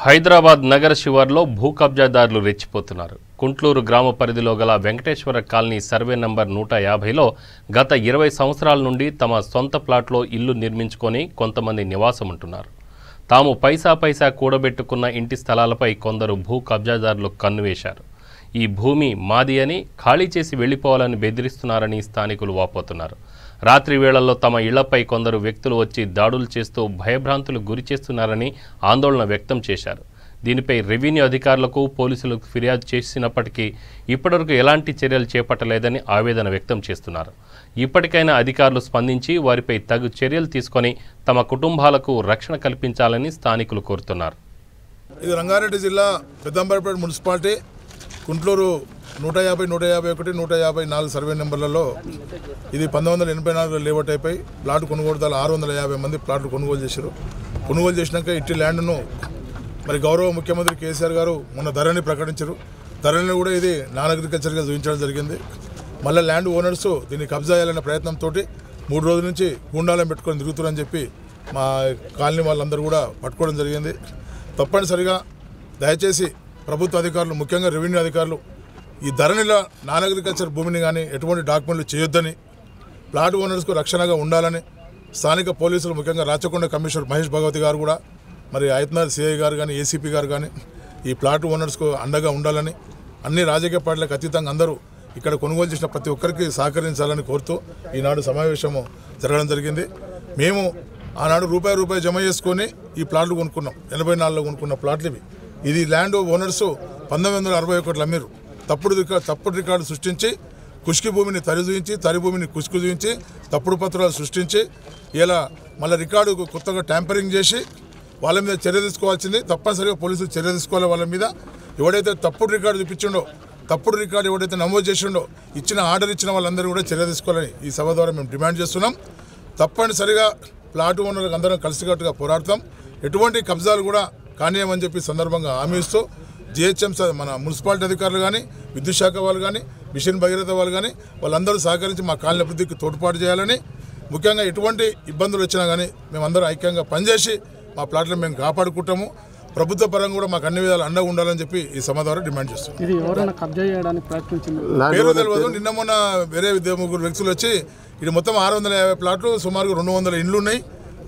హైదరాబాద్ నగర శివార్లో భూ కబ్జాదారులు రెచ్చిపోతున్నారు. కుంట్లూరు గ్రామ పరిధిలో గల వెంకటేశ్వర కాలనీ సర్వే నంబర్ 150లో గత 20 సంవత్సరాల నుండి తమ సొంత ప్లాట్లో ఇల్లు నిర్మించుకొని కొంతమంది నివాసం ఉంటున్నారు. తాము పైసా కూడబెట్టుకున్న ఇంటి స్థలాలపై కొందరు భూ కబ్జాదారులు కన్నువేశారు. ఈ భూమి మాది అని, ఖాళీ చేసి వెళ్లిపోవాలని బెదిరిస్తున్నారని స్థానికులు వాపోతున్నారు. రాత్రి వేళల్లో తమ ఇళ్లపై కొందరు వ్యక్తులు వచ్చి దాడులు చేస్తూ భయభ్రాంతులు గురి చేస్తున్నారని ఆందోళన వ్యక్తం చేశారు. దీనిపై రెవెన్యూ అధికారులకు, పోలీసులకు ఫిర్యాదు చేసినప్పటికీ ఇప్పటివరకు ఎలాంటి చర్యలు చేపట్టలేదని ఆవేదన వ్యక్తం చేస్తున్నారు. ఇప్పటికైనా అధికారులు స్పందించి వారిపై తగు చర్యలు తీసుకొని తమ కుటుంబాలకు రక్షణ కల్పించాలని స్థానికులు కోరుతున్నారు. ఇది రంగారెడ్డి జిల్లా పెద్దంబరపేట మున్సిపాలిటీ కుంట్లూరు 150, 151, 154 సర్వే నెంబర్లలో ఇది 1984 లేఅవుట్ అయిపోయి ప్లాట్ కొనుగోలుదారులు 650 మంది ప్లాట్లు కొనుగోలు చేశారు. కొనుగోలు చేసినాక ఇట్టి ల్యాండ్ను మరి గౌరవ ముఖ్యమంత్రి కేసీఆర్ గారు మొన్న ధరని ప్రకటించారు. ధరని కూడా ఇది నాన్ అగ్రికల్చర్గా చూపించడం జరిగింది. మళ్ళీ ల్యాండ్ ఓనర్స్ దీన్ని కబ్జా చేయాలనే ప్రయత్నంతో 3 రోజుల నుంచి గూండాలను పెట్టుకొని తిరుగుతారని చెప్పి మా కాలనీ వాళ్ళందరూ కూడా పట్టుకోవడం జరిగింది. తప్పనిసరిగా దయచేసి ప్రభుత్వ అధికారులు, ముఖ్యంగా రెవెన్యూ అధికారులు ఈ ధరణిలో నాన్ అగ్రికల్చర్ భూమిని కానీ ఎటువంటి డాక్యుమెంట్లు చేయొద్దని, ప్లాట్ ఓనర్స్కు రక్షణగా ఉండాలని స్థానిక పోలీసులు, ముఖ్యంగా రాచకొండ కమిషనర్ మహేష్ భగవతి గారు కూడా, మరి ఆయత్నార్ సిఐ గారు కానీ, ఏసీపీ గారు కానీ ఈ ప్లాట్ ఓనర్స్కు అండగా ఉండాలని, అన్ని రాజకీయ పార్టీలకు అతీతంగా అందరూ ఇక్కడ కొనుగోలు చేసిన ప్రతి ఒక్కరికి సహకరించాలని కోరుతూ ఈనాడు సమావేశము జరగడం జరిగింది. మేము ఆనాడు రూపాయి జమ చేసుకొని ఈ ప్లాట్లు కొనుక్కున్నాం. 84లో కొనుక్కున్న ప్లాట్లు ఇవి. ఇది ల్యాండ్ ఓనర్స్ 1961 అమ్మిరు. తప్పుడు రికార్డు సృష్టించి కుష్కి భూమిని తరి చూపించి, తరి భూమిని కుష్కి చూపించి, తప్పుడు పత్రాలు సృష్టించి ఇలా మళ్ళీ రికార్డు కొత్తగా ట్యాంపరింగ్ చేసి వాళ్ళ మీద చర్య తీసుకోవాల్సింది. తప్పనిసరిగా పోలీసులు చర్య తీసుకోవాలి. వాళ్ళ మీద ఎవడైతే తప్పుడు రికార్డు చూపించిండో, తప్పుడు రికార్డు ఎవడైతే నమోదు చేసిండో, ఆర్డర్ ఇచ్చిన వాళ్ళందరూ కూడా చర్య తీసుకోవాలని ఈ సభ ద్వారా మేము డిమాండ్ చేస్తున్నాం. తప్పనిసరిగా ప్లాట్ ఓనర్లకు అందరం కలిసికట్టుగా పోరాడతాం. ఎటువంటి కబ్జాలు కూడా కానియమని చెప్పి సందర్భంగా హామీ ఇస్తూ జిహెచ్ఎంసీ మన మున్సిపాలిటీ అధికారులు కానీ, విద్యుత్ శాఖ వాళ్ళు కానీ, మిషన్ భగీరథ వాళ్ళు కానీ వాళ్ళందరూ సహకరించి మా కాలనీ అభివృద్ధికి తోడ్పాటు చేయాలని, ముఖ్యంగా ఎటువంటి ఇబ్బందులు వచ్చినా కానీ మేమందరం ఐక్యంగా పనిచేసి మా ప్లాట్లను మేము కాపాడుకుంటాము. ప్రభుత్వ పరంగా కూడా మాకు అన్ని విధాలు అండగా ఉండాలని చెప్పి ఈ సభ ద్వారా డిమాండ్ చేస్తున్నాం. పేరు తెలియదు. నిన్న మొన్న వేరే 3 వ్యక్తులు వచ్చి ఇది మొత్తం 650 ప్లాట్లు, సుమారుగా 200 ఇండ్లు ఉన్నాయి,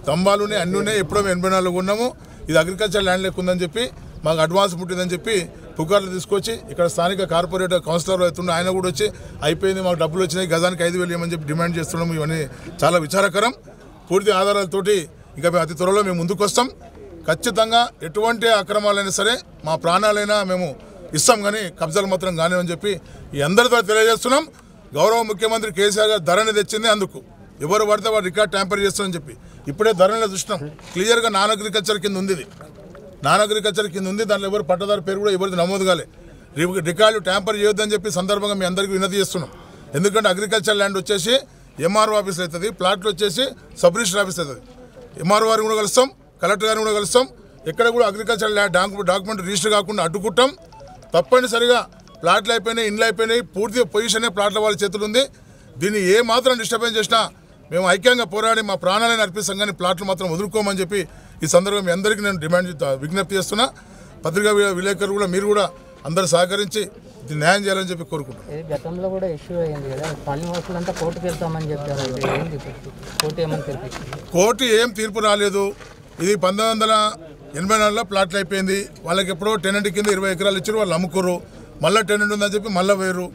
స్తంభాలు ఉన్నాయి, అన్నీ ఉన్నాయి. ఎప్పుడో 84లో ఉన్నాము. ఇది అగ్రికల్చర్ ల్యాండ్ లెక్క ఉందని చెప్పి, మాకు అడ్వాన్స్ పుట్టిందని చెప్పి పుకార్లు తీసుకొచ్చి ఇక్కడ స్థానిక కార్పొరేటర్ కౌన్సిలర్ అవుతుండే ఆయన కూడా వచ్చి అయిపోయింది, మాకు డబ్బులు వచ్చినాయి, గజానికి 5,000 ఇవ్వమని చెప్పి డిమాండ్ చేస్తున్నాము. ఇవన్నీ చాలా విచారకరం. పూర్తి ఆధారాలతోటి ఇంకా మేము అతి త్వరలో మేము ముందుకు వస్తాం. ఖచ్చితంగా ఎటువంటి అక్రమాలైనా సరే మా ప్రాణాలైనా మేము ఇస్తాం, కానీ కబ్జాలు మాత్రం కానివని చెప్పి ఈ అందరితో తెలియజేస్తున్నాం. గౌరవ ముఖ్యమంత్రి కేసీఆర్ గారు ధరని తెచ్చింది అందుకు. ఎవరు పడితే వాడు రికార్డ్ ట్యాంపర్ చేస్తారని చెప్పి ఇప్పుడే ధరని చూసినాం. క్లియర్గా నాన్ అగ్రికల్చర్ కింద ఉంది. ఇది నాన్ అగ్రికల్చర్ కింద ఉంది. దాంట్లో ఎవరు పట్టదారు పేరు కూడా ఎవరిది నమోదు కాలే. రికార్డు ట్యాంపర్ చేయొద్దని చెప్పి సందర్భంగా మీ అందరికీ వినతి చేస్తున్నాం. ఎందుకంటే అగ్రికల్చర్ ల్యాండ్ వచ్చేసి ఎంఆర్ఓ ఆఫీస్ అవుతుంది, ప్లాట్లు వచ్చేసి సబ్ రిజిస్టర్ ఆఫీస్ అవుతుంది. ఎంఆర్ఓ గారిని కూడా కలుస్తాం, కలెక్టర్ గారిని కూడా కలుస్తాం. ఎక్కడ కూడా అగ్రికల్చర్ ల్యాండ్ డాక్యుమెంట్ రిజిస్టర్ కాకుండా అడ్డుకుంటాం. తప్పనిసరిగా ప్లాట్లు అయిపోయినాయి, ఇండ్లు అయిపోయినాయి, పూర్తి పొజిషనే ప్లాట్ల వాళ్ళ చేతులు ఉంది. దీన్ని ఏ మాత్రం డిస్టర్బెన్స్ చేసినా మేము ఐక్యంగా పోరాడి మా ప్రాణాలను అర్పిస్తాం, కానీ ప్లాట్లు మాత్రం వదులుకోమని చెప్పి ఈ సందర్భం మీ అందరికీ నేను విజ్ఞప్తి చేస్తున్నా. పత్రికా విలేకరులు కూడా మీరు కూడా అందరూ సహకరించి న్యాయం చేయాలని చెప్పి కోరుకుంటున్నాం. గతంలో కూడా ఇష్యూ అయింది కదా, పల్లెవాసులంతా కోర్టుకు వెళ్తామని చెప్పారు. కోర్టు ఏం తీర్పు రాలేదు. ఇది 1984లో ప్లాట్లు అయిపోయింది. వాళ్ళకి ఎప్పుడో టెనెంట్ కింద 20 ఎకరాలు ఇచ్చారు, వాళ్ళు అమ్ముకోరు. మళ్ళీ టెనెంట్ ఉందని చెప్పి మళ్ళీ వేరు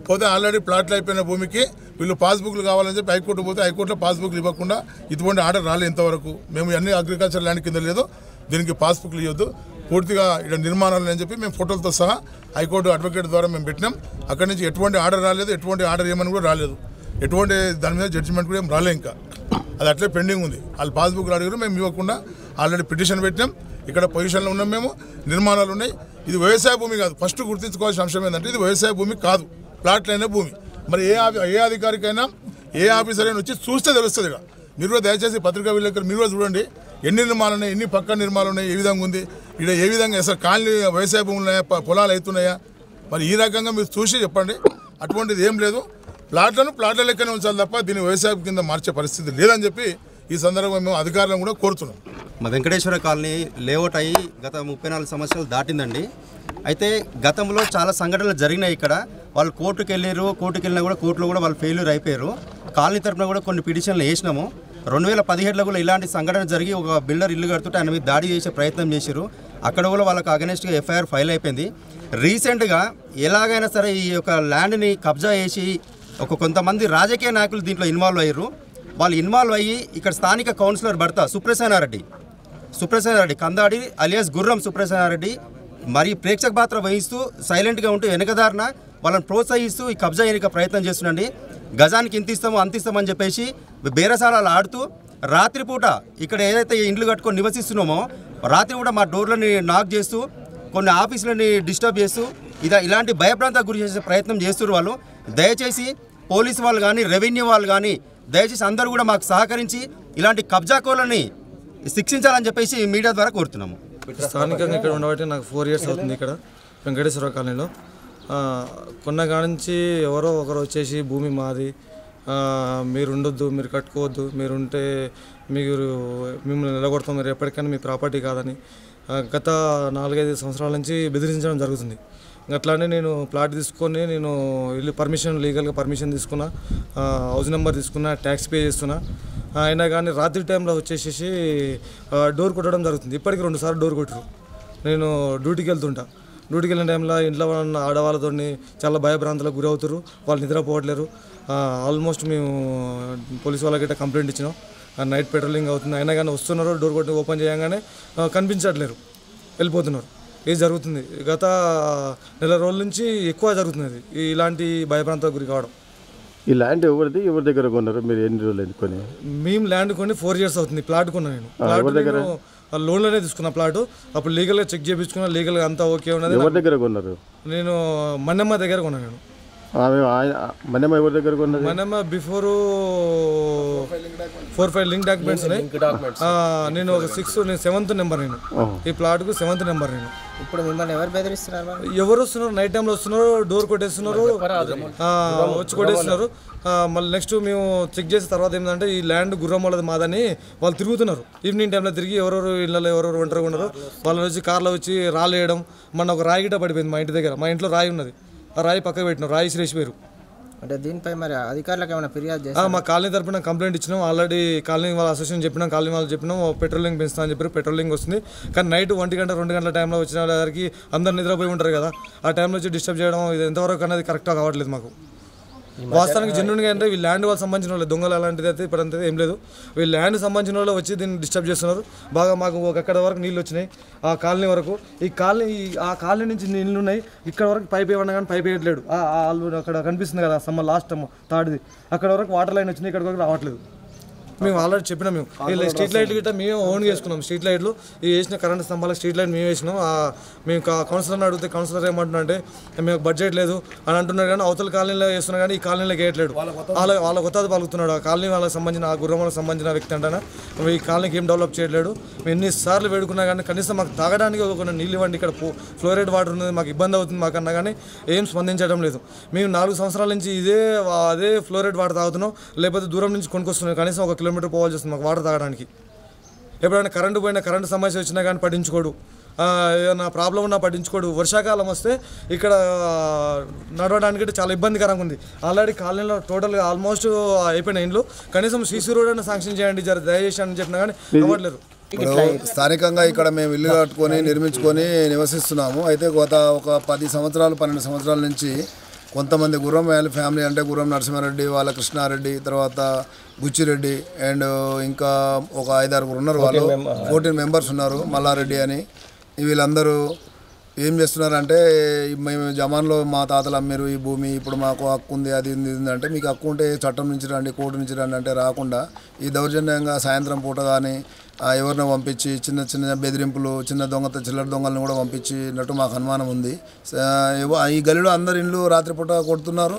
పోతే ఆల్రెడీ ప్లాట్లు అయిపోయిన భూమికి వీళ్ళు పాస్బుక్లు కావాలని చెప్పి హైకోర్టు పోతే హైకోర్టులో పాస్బుక్లు ఇవ్వకుండా ఇటువంటి ఆర్డర్ రాలేదు ఇంతవరకు. మేము అన్ని అగ్రికల్చర్ ల్యాండ్ కింద లేదు, దీనికి పాస్బుక్లు ఇవ్వద్దు, పూర్తిగా ఇక్కడ నిర్మాణాలు అని చెప్పి మేము ఫోటోలతో సహా హైకోర్టు అడ్వకేట్ ద్వారా మేము పెట్టినాం. అక్కడి నుంచి ఎటువంటి ఆర్డర్ రాలేదు, ఎటువంటి ఆర్డర్ ఏమని కూడా రాలేదు, ఎటువంటి దాని మీద జడ్జిమెంట్ కూడా ఏం రాలే. ఇంకా అది అట్లే పెండింగ్ ఉంది. వాళ్ళు పాస్బుక్లు అడిగారు, మేము ఇవ్వకుండా ఆల్రెడీ పిటిషన్ పెట్టినాం. ఇక్కడ పొజిషన్లో ఉన్నాం, మేము నిర్మాణాలు ఉన్నాయి. ఇది వ్యవసాయ భూమి కాదు. ఫస్ట్ గుర్తించుకోవాల్సిన అంశం ఏంటంటే ఇది వ్యవసాయ భూమి కాదు, ప్లాట్లు అయిన భూమి. మరి ఏ అధికారికైనా, ఏ ఆఫీసర్ అయినా వచ్చి చూస్తే తెలుస్తుంది. ఇక మీరు కూడా దయచేసి పత్రికా విలేకరులు మీరు కూడా చూడండి, ఎన్ని నిర్మాణాలు ఉన్నాయి, ఎన్ని పక్క నిర్మాణాలు ఉన్నాయి, ఏ విధంగా ఉంది, ఇక్కడ ఏ విధంగా అసలు కాలనీ వ్యవసాయ భూములు ఉన్నాయా, పొలాలు అవుతున్నాయా, మరి ఈ రకంగా మీరు చూసి చెప్పండి. అటువంటిది ఏం లేదు. ప్లాట్లను ప్లాట్ల లెక్కనే ఉంచాలి తప్ప దీన్ని వ్యవసాయం కింద మార్చే పరిస్థితి లేదని చెప్పి ఈ సందర్భంగా మేము అధికారులను కూడా కోరుతున్నాం. మా వెంకటేశ్వర కాలనీ లేఅవుట్ అయ్యి గత 34 సంవత్సరాలు దాటిందండి. అయితే గతంలో చాలా సంఘటనలు జరిగినాయి. ఇక్కడ వాళ్ళు కోర్టుకు వెళ్ళినా కూడా కోర్టులో కూడా వాళ్ళు ఫెయిల్యూర్ అయిపోయారు. కాలనీ తరఫున కూడా కొన్ని పిటిషన్లు వేసినాము. 2017లో కూడా ఇలాంటి సంఘటన జరిగి ఒక బిల్డర్ ఇల్లు కడుతుంటే ఆయన మీద దాడి చేసే ప్రయత్నం చేశారు. అక్కడ కూడా వాళ్ళకి అగెనెస్ట్గా ఎఫ్ఐఆర్ ఫైల్ అయిపోయింది. రీసెంట్గా ఎలాగైనా సరే ఈ యొక్క ల్యాండ్ని కబ్జా చేసి కొంతమంది రాజకీయ నాయకులు దీంట్లో ఇన్వాల్వ్ అయ్యారు. వాళ్ళు ఇన్వాల్వ్ అయ్యి ఇక్కడ స్థానిక కౌన్సిలర్ భర్త సుప్రసేనారెడ్డి కందాడి అలియాస్ గుర్రం సుప్రసేనారెడ్డి మరి ప్రేక్షక పాత్ర వహిస్తూ సైలెంట్గా ఉంటూ వెనకదారిన వాళ్ళని ప్రోత్సహిస్తూ ఈ కబ్జా చేయడానికి ప్రయత్నం చేస్తుండండి. గజానికి ఇంత ఇస్తామో అంత ఇస్తామని చెప్పేసి బేరసారాలు ఆడుతూ రాత్రిపూట ఇక్కడ ఏదైతే ఇండ్లు కట్టుకొని నివసిస్తున్నామో రాత్రి మా డోర్లని నాక్ చేస్తూ కొన్ని ఆఫీసులని డిస్టర్బ్ చేస్తూ ఇలాంటి భయప్రాంతాలకు గురి చేసే ప్రయత్నం చేస్తున్నారు వాళ్ళు. దయచేసి పోలీసు వాళ్ళు కానీ రెవెన్యూ వాళ్ళు కానీ దయచేసి అందరూ కూడా మాకు సహకరించి ఇలాంటి కబ్జాకోళ్ళని శిక్షించాలని చెప్పేసి మీడియా ద్వారా కోరుతున్నాము. స్థానికంగా ఇక్కడ ఉండబట్టి నాకు 4 years అవుతుంది ఇక్కడ వెంకటేశ్వర కాలనీలో. కొన్న కాడి నుంచి ఎవరో ఒకరు వచ్చేసి భూమి మాది, మీరు ఉండొద్దు, మీరు కట్టుకోవద్దు, మీరుంటే మిమ్మల్ని నిలగొడతాం, మీరు ఎప్పటికైనా మీ ప్రాపర్టీ కాదని గత 4-5 సంవత్సరాల నుంచి బెదిరించడం జరుగుతుంది. అట్లానే నేను ప్లాట్ తీసుకొని నేను ఇల్లు లీగల్గా పర్మిషన్ తీసుకున్నా, హౌస్ నెంబర్ తీసుకున్నా, ట్యాక్స్ పే చేస్తున్నా. అయినా కానీ రాత్రి టైంలో వచ్చేసేసి డోర్ కొట్టడం జరుగుతుంది. ఇప్పటికి 2 సార్లు డోర్ కొట్టారు. నేను డ్యూటీకి వెళ్ళిన టైంలో ఇంట్లో ఉన్న ఆడవాళ్ళతో చాలా భయభ్రాంతులకు గురి అవుతారు. వాళ్ళు నిద్రపోవట్లేరు. ఆల్మోస్ట్ మేము పోలీసు వాళ్ళకి కంప్లైంట్ ఇచ్చినాం. నైట్ పెట్రోలింగ్ అవుతుంది. అయినా కానీ వస్తున్నారు, డోర్ కొట్టి ఓపెన్ చేయగానే కనిపించట్లేరు, వెళ్ళిపోతున్నారు. ఇది జరుగుతుంది. గత నెల రోజుల నుంచి ఎక్కువ జరుగుతుంది ఇలాంటి భయభ్రాంతాలకు గురి కావడం. ఈ ల్యాండ్ ఎవరి దగ్గర కొన్నారు? మీరు ఎన్ని రోజులు కొని? మేము ల్యాండ్ కొని 4 years అవుతుంది. ప్లాట్ కొన్నా నేను. లోన్లోనే తీసుకున్న ప్లాట్. అప్పుడు లీగల్గా చెక్ చేయించుకున్నా, లీగల్గా అంతా ఓకే ఉన్నది. ఎవరి దగ్గర కొన్నారు? నేను మన్నమ్మ దగ్గర కొన్నా నేను. మన్నమ్మ ఎవరి దగ్గర కొన్నది? మన్నమ్మ బిఫోర్ 4-5 లింక్ డాక్యుమెంట్స్ ఉన్నాయి. నేను ఒక 7th నెంబర్ నేను ఈ ప్లాట్కు 7th నెంబర్ నేను. ఇప్పుడు మిమ్మల్ని ఎవరు బెదిరిస్తున్నారు? ఎవరు వస్తున్నారు? నైట్ టైంలో వస్తున్నారు, డోర్ కొట్టేస్తున్నారు, వచ్చి కొట్టేస్తున్నారు. మళ్ళీ నెక్స్ట్ మేము చెక్ చేసిన తర్వాత ఏంటంటే ఈ ల్యాండ్ గుర్రం వాళ్ళది మాదని వాళ్ళు తిరుగుతున్నారు. ఈవినింగ్ టైంలో తిరిగి ఎవరెవరు ఇళ్ళలో ఎవరెవరు ఒంటరిగా ఉన్నారు వాళ్ళని వచ్చి కార్లో వచ్చి రాళ్ళు వేయడం. మన ఒక రాయి గిట్ట పడిపోయింది మా ఇంటి దగ్గర. మా ఇంట్లో రాయి ఉన్నది, ఆ రాయి పక్కకు పెట్టినారు, రాయి శ్రేషిపోయారు. అంటే దీనిపై మరి అధికారులకు ఏమైనా ఫిర్యాదు చేస్తాం? మా కాలనీ తరపున కంప్లైంట్ ఇచ్చినాం. ఆల్రెడీ కాలనీ వాళ్ళ అసోసియేషన్ చెప్పినాం, కాలనీ వాళ్ళు చెప్పినాం పెట్రోలింగ్ పెంచుతా అని చెప్పారు. పెట్రోలింగ్ వస్తుంది. కానీ నైట్ 1 గంట 2 గంటల టైంలో వచ్చిన వాళ్ళకి అందరు నిద్రపోయి ఉంటారు కదా, ఆ టైంలో వచ్చి డిస్టర్బ్ చేయడం ఇది ఎంతవరకు అనేది కరెక్ట్గా కావట్లేదు మాకు. వాస్తవానికి జెన్యున్గా అంటే వీళ్ళు ల్యాండ్ వాళ్ళకి సంబంధించిన వాళ్ళు, దొంగలు అలాంటిది అయితే ఇప్పుడంతా ఏం లేదు. వీళ్ళు ల్యాండ్ సంబంధించిన వాళ్ళు వచ్చి దీన్ని డిస్టర్బ్ చేస్తున్నారు బాగా. మాకు అక్కడ వరకు నీళ్ళు వచ్చినాయి, ఆ కాలనీ వరకు. ఆ కాలనీ నుంచి నీళ్ళు ఉన్నాయి. ఇక్కడ వరకు పైప్ ఇవ్వడం కానీ పైప్ వేయట్లేడు. అక్కడ కనిపిస్తుంది కదా సమ్మ లాస్ట్ తాడిది, అక్కడ వరకు వాటర్ లైన్ వచ్చినాయి, ఇక్కడ వరకు రావట్లేదు. మేము ఆల్రెడీ చెప్పినాం. మేము వీళ్ళు స్ట్రీట్ లైట్లు గిట్ట మేము ఓన్ చేసుకున్నాం. స్ట్రీట్ లైట్లు ఈ వేసిన కరెంట్ స్తంభాలకు స్ట్రీట్ లైట్ మేము వేసినాం. మేము కౌన్సిలర్ని అడిగితే కౌన్సిలర్ ఏమంటున్నా అంటే మేము బడ్జెట్ లేదు అని అంటున్నారు. కానీ అవతల కాలనీలో వేస్తున్నా కానీ ఈ కాలనీలోకి వేయట్లేడు. వాళ్ళ కొత్తది పలుకుతున్నాడు. ఆ కాలనీ వాళ్ళకి సంబంధించిన, ఆ గుర్రం వాళ్ళకి సంబంధించిన వ్యక్తి అంటానా ఈ కాలనీకి ఏం డెవలప్ చేయట్లేడు. మేము ఎన్నిసార్లు వేడుకున్నా కానీ కనీసం మాకు తాగడానికి ఒక నీళ్ళు ఇవ్వండి, ఇక్కడ ఫ్లోరైడ్ వాటర్ ఉన్నది, మాకు ఇబ్బంది అవుతుంది మాకు అన్నా కానీ ఏం స్పందించడం లేదు. మేము 4 సంవత్సరాల నుంచి అదే ఫ్లోరైడ్ వాటర్ తాగుతున్నాం, లేకపోతే దూరం నుంచి కొనుక్కొస్తున్నాం. కనీసం 1 కిలోమీటర్ పోవాల్సి వస్తుంది మాకు వాటర్ తాగడానికి. ఎప్పుడైనా కరెంటు సమస్య వచ్చినా కానీ పట్టించుకోడు, ఏదైనా ప్రాబ్లం ఉన్నా పట్టించుకోడు. వర్షాకాలం వస్తే ఇక్కడ నడవడానికి చాలా ఇబ్బందికరంగా ఉంది. ఆల్రెడీ కాలనీలో టోటల్గా ఆల్మోస్ట్ అయిపోయిన ఇండ్లు. కనీసం సీసీ రోడ్ అయినా శాంక్షన్ చేయండి దయచేసి అని చెప్పినా కానీ అవ్వట్లేదు. స్థానికంగా ఇక్కడ మేము ఇల్లు కట్టుకొని నిర్మించుకొని నివసిస్తున్నాము. అయితే గత ఒక 10 సంవత్సరాలు 12 సంవత్సరాల నుంచి కొంతమంది గుర్రం ఫ్యామిలీ అంటే గుర్రం నరసింహారెడ్డి, వాళ్ళ కృష్ణారెడ్డి, తర్వాత బుచ్చిరెడ్డి అండ్ ఇంకా ఒక 5-6 ఉన్నారు. వాళ్ళు 14 మెంబర్స్ ఉన్నారు. మల్లారెడ్డి అని. వీళ్ళందరూ ఏం చేస్తున్నారంటే మేము జమాన్లో మా తాతలు అమ్మారు ఈ భూమి, ఇప్పుడు మాకు హక్కు ఉంది, అది ఉంది అంటే మీకు హక్కు ఉంటే చట్టం నుంచి రండి, కోర్టు నుంచి రండి అంటే రాకుండా ఈ దౌర్జన్యంగా సాయంత్రం పూట కానీ ఎవరినో పంపించి చిన్న చిన్న బెదిరింపులు, చిల్లర దొంగలను కూడా పంపించినట్టు మాకు అనుమానం ఉంది. ఈ గలిలో అందరి ఇళ్ళు రాత్రిపూట కొడుతున్నారు,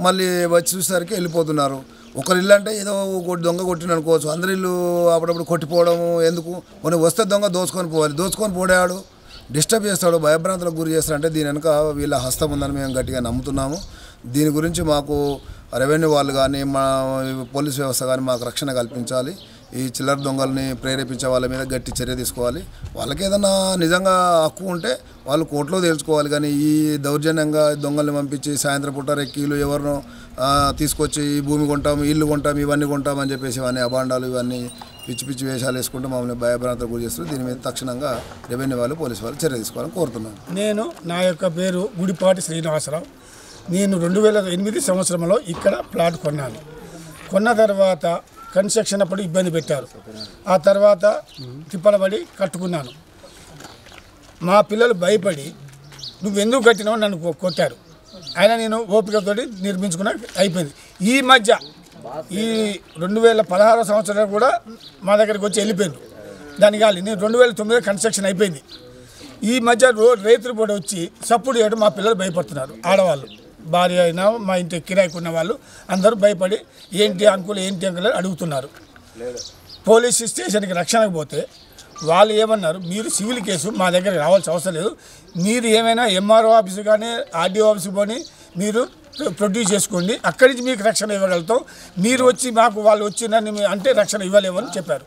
మళ్ళీ వచ్చి చూసేసరికి వెళ్ళిపోతున్నారు. ఒకరి ఇల్లు అంటే ఏదో దొంగ కొట్టిన అనుకోవచ్చు, అందరి ఇల్లు అప్పుడప్పుడు కొట్టిపోవడం ఎందుకు? కొన్ని వస్తే దొంగ దోచుకొని పోవాలి, దోచుకొని పోడాడు, డిస్టర్బ్ చేస్తాడు, భయభ్రాంతులకు గురి చేస్తాడంటే దీని వెనుక వీళ్ళ హస్తం ఉందని మేము గట్టిగా నమ్ముతున్నాము. దీని గురించి మాకు రెవెన్యూ వాళ్ళు కానీ మా పోలీస్ వ్యవస్థ కానీ మాకు రక్షణ కల్పించాలి. ఈ చిల్లర దొంగల్ని ప్రేరేపించే వాళ్ళ మీద గట్టి చర్య తీసుకోవాలి. వాళ్ళకి ఏదైనా నిజంగా హక్కు ఉంటే వాళ్ళు కోర్టులో తేల్చుకోవాలి. కానీ ఈ దౌర్జన్యంగా దొంగల్ని పంపించి సాయంత్రం పూట రెక్కీలు ఎవరినో తీసుకొచ్చి ఈ భూమి కొంటాం, ఇల్లు కొంటాం, ఇవన్నీ కొంటామని చెప్పేసి ఇవన్నీ అబాండాలు, ఇవన్నీ పిచ్చి పిచ్చి వేషాలు వేసుకుంటూ మమ్మల్ని భయభ్రాంతకు గురి చేస్తారు. దీని మీద తక్షణంగా రెవెన్యూ వాళ్ళు, పోలీసు వాళ్ళు చర్య తీసుకోవాలని కోరుతున్నాను. నేను నా యొక్క పేరు గుడిపాటి శ్రీనివాసరావు. నేను 2008 సంవత్సరంలో ఇక్కడ ప్లాట్ కొన్నాను. కొన్న తర్వాత కన్స్ట్రక్షన్ అప్పుడు ఇబ్బంది పెట్టారు. ఆ తర్వాత తిప్పలబడి కట్టుకున్నాను. మా పిల్లలు భయపడి నువ్వెందుకు కట్టినావు నన్ను కొట్టారు. అయినా నేను ఓపికతో నిర్మించుకున్న అయిపోయింది. ఈ మధ్య ఈ 2016 సంవత్సరంలో కూడా మా దగ్గరికి వచ్చి వెళ్ళిపోయింది. దానికి కాదు, నేను 2009 కన్స్ట్రక్షన్ అయిపోయింది. ఈ మధ్య రైతులు కూడా వచ్చి సప్పుడు చేయడం మా పిల్లలు భయపడుతున్నారు. ఆడవాళ్ళు, భార్య అయినా మా ఇంటి కిరాయికున్న వాళ్ళు అందరూ భయపడి ఏంటి అంకులు అడుగుతున్నారు. పోలీస్ స్టేషన్కి రక్షణకు పోతే వాళ్ళు ఏమన్నారు, మీరు సివిల్ కేసు మా దగ్గరికి రావాల్సిన అవసరం లేదు, మీరు ఏమైనా ఎంఆర్ఓ ఆఫీసు కానీ ఆర్డీఓ ఆఫీసు కానీ మీరు ప్రొడ్యూస్ చేసుకోండి, అక్కడి నుంచి మీకు రక్షణ ఇవ్వగలుగుతాం, మీరు వచ్చి మాకు వాళ్ళు వచ్చిందని అంటే రక్షణ ఇవ్వలేమని చెప్పారు.